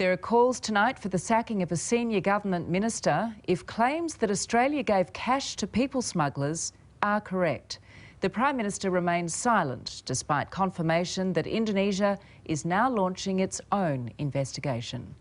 There are calls tonight for the sacking of a senior government minister if claims that Australia gave cash to people smugglers are correct. The Prime Minister remains silent despite confirmation that Indonesia is now launching its own investigation.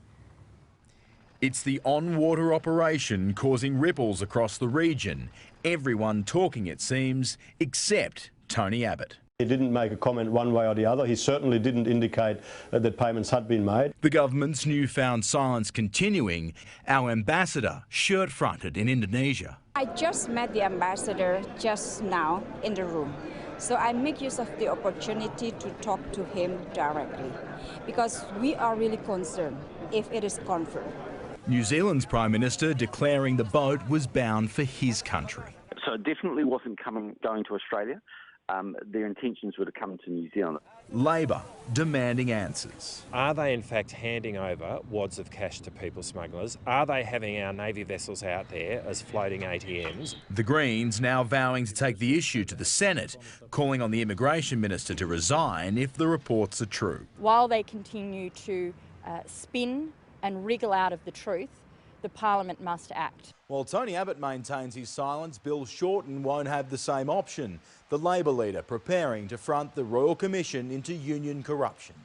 It's the on-water operation causing ripples across the region. Everyone talking, it seems, except Tony Abbott. He didn't make a comment one way or the other. He certainly didn't indicate that payments had been made. The government's newfound silence continuing. Our ambassador shirt-fronted in Indonesia. I just met the ambassador just now in the room. So I make use of the opportunity to talk to him directly because we are really concerned if it is confirmed. New Zealand's Prime Minister declaring the boat was bound for his country. So it definitely wasn't going to Australia. Their intentions were to come to New Zealand. Labor demanding answers. Are they in fact handing over wads of cash to people smugglers? Are they having our Navy vessels out there as floating ATMs? The Greens now vowing to take the issue to the Senate, calling on the Immigration Minister to resign if the reports are true. While they continue to spin and wriggle out of the truth, the Parliament must act. While Tony Abbott maintains his silence, Bill Shorten won't have the same option. The Labor leader preparing to front the Royal Commission into union corruption.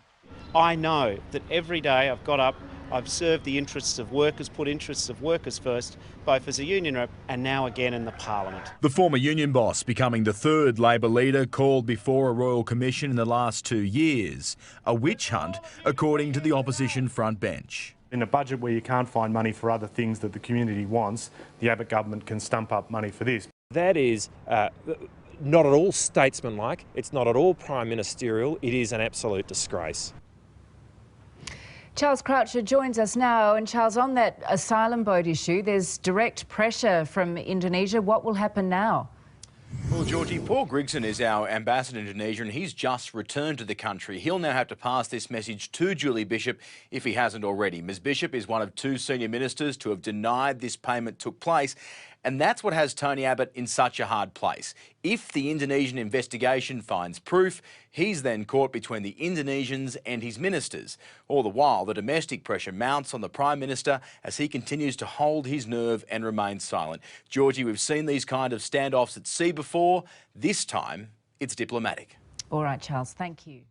I know that every day I've got up, I've served the interests of workers, put interests of workers first, both as a union rep and now again in the Parliament. The former union boss becoming the third Labor leader called before a Royal Commission in the last 2 years. A witch hunt, according to the opposition front bench. In a budget where you can't find money for other things that the community wants, the Abbott government can stump up money for this. That is not at all statesmanlike, it's not at all prime ministerial, it is an absolute disgrace. Charles Croucher joins us now. And Charles, on that asylum boat issue, there's direct pressure from Indonesia. What will happen now? Well, Georgie, Paul Grigson is our ambassador in Indonesia and he's just returned to the country. He'll now have to pass this message to Julie Bishop if he hasn't already. Ms Bishop is one of 2 senior ministers to have denied this payment took place. And that's what has Tony Abbott in such a hard place. If the Indonesian investigation finds proof, he's then caught between the Indonesians and his ministers. All the while, the domestic pressure mounts on the Prime Minister as he continues to hold his nerve and remain silent. Georgie, we've seen these kind of standoffs at sea before. This time, it's diplomatic. All right, Charles, thank you.